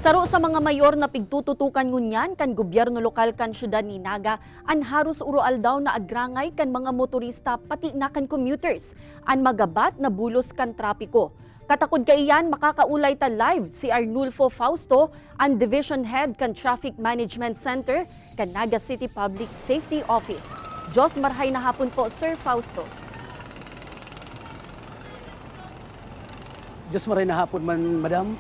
Saro sa mga mayor na pigtututukan ngunyan kan gobyerno lokal kan syudad ni Naga, an haros uroal daw na agrangay kan mga motorista pati na kan commuters, an magabat na bulos kan trapiko. Katakod kaiyan makakaulay ta live si Arnulfo Fausto, an Division Head kan Traffic Management Center kan Naga City Public Safety Office. Diyos marhay na hapon po, Sir Fausto. Diyos maray na hapon man, madam.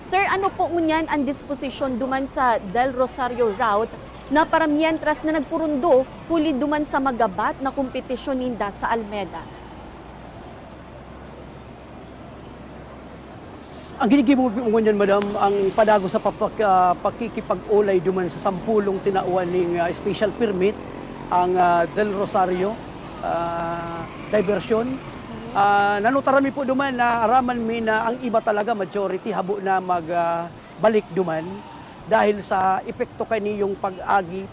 Sir, ano po ngunyan ang disposisyon duman sa Del Rosario route na para mientras na nagpurundo, huli duman sa magabat na kompetisyon ninda sa Almeda? Ang ginigimo mo ngunyan, madam, ang padago sa pakikipag-ulay duman sa 10 tinauan ng special permit, ang Del Rosario diversion. Nanutarami po duman na araman mi na ang iba talaga majority habo na magbalik duman dahil sa epekto kaniyong pag-agi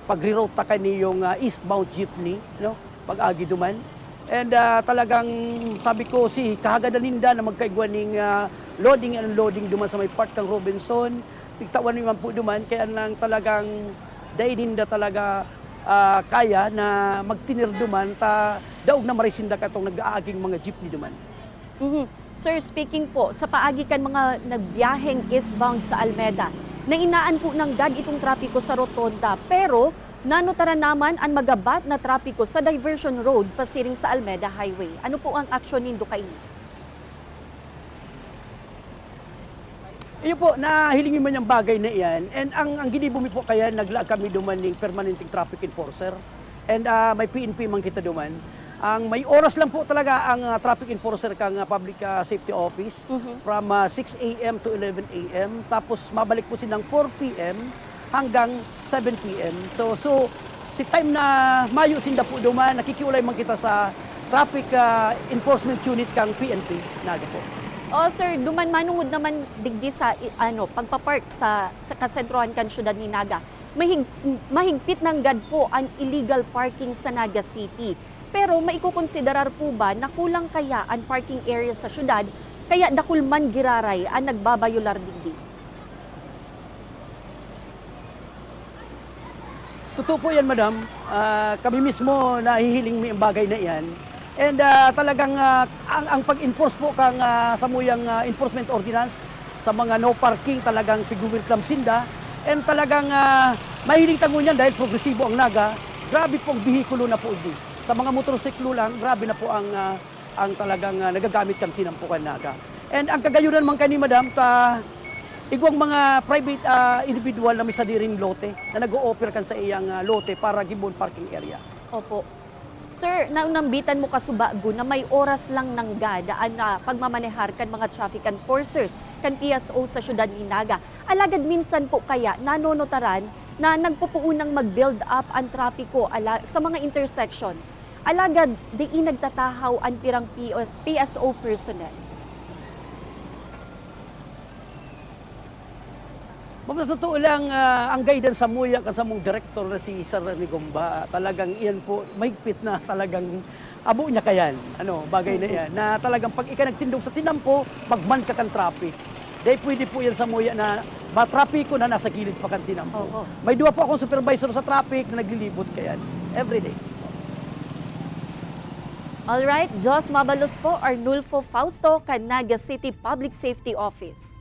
pag-reroute ta kaniyong eastbound jeepney, no, pag-agi duman. And talagang sabi ko si kahagadan ninda na magkaigwan ning loading and unloading duman sa may part kang Robinson, pigtawan naman po duman kaya nang talagang dahil ninda talaga kaya na magtinir duman ta daog na marisinda katong nag-aaging mga jeepney duman. Sir, speaking po, sa paagi kan mga nagbiyaheng eastbound sa Almeda, nainaan po ng gad itong trapiko sa Rotonda, pero nanutaran naman ang magabat na trapiko sa diversion road pasiring sa Almeda Highway. Ano po ang aksyon nindo kaini? Iyo po, nahilingin man yung bagay na iyan. And ang ginibumi po kaya, naglaag kami duman ng permanenteng traffic enforcer. And may PNP man kita duman. Ang may oras lang po talaga ang traffic enforcer kang Public Safety Office from 6 a.m. to 11 a.m. Tapos mabalik po silang 4 p.m. hanggang 7 p.m. So si time na mayo sinda po duman, nakikiulay man kita sa Traffic Enforcement Unit kang PNP. Naga po. Oh, sir, duman manungod naman digdi sa pagpapark sa kasentrohan kan syudad ni Naga. Mahigpit ng gad po ang illegal parking sa Naga City. Pero maikukonsiderar po ba na kulang kaya ang parking area sa syudad kaya dakulman giraray ang nagbabayular digdi? Totoo po yan, madam. Kami mismo nahihiling may bagay na yan. And talagang ang pag-enforce po kang samuyang enforcement ordinance sa mga no parking talagang piguwirklam sinda. And talagang mahiling tango niyan dahil progresibo ang Naga. Grabe pong bihikulo na po ito. Sa mga motorsiklo lang, grabe na po ang talagang nagagamit kang tinampukan Naga. And ang kagayunan man kani, madam, igwang mga private individual na may sadiring lote na nag-o-offer kan sa iyang lote para gibon parking area. Opo. Sir, naunambitan mo kasubago na may oras lang ng gadaan na pagmamanehar kan mga traffic enforcers kan PSO sa syudad ni Naga. Alagad minsan po kaya nanonotaran na nagpupuunang mag-build up ang trapiko sa mga intersections. Alagad di nagtatahaw ang pirang PSO personnel. Ma'am, sa totoo lang, ang guidance sa muya kasamong director na si Sir Rigomba, talagang iyan po, mahigpit na talagang abo niya kayan, bagay na yan, na talagang pag ika nagtindog sa tinampo, magman ka kan traffic. Dahil pwede po yan sa muya na matrapiko na nasa gilid pa kan tinampo. May dua po akong supervisor sa traffic na naglilibot kayan, everyday. Alright, Jos Mabalos po, Arnulfo Fausto, kan Naga City Public Safety Office.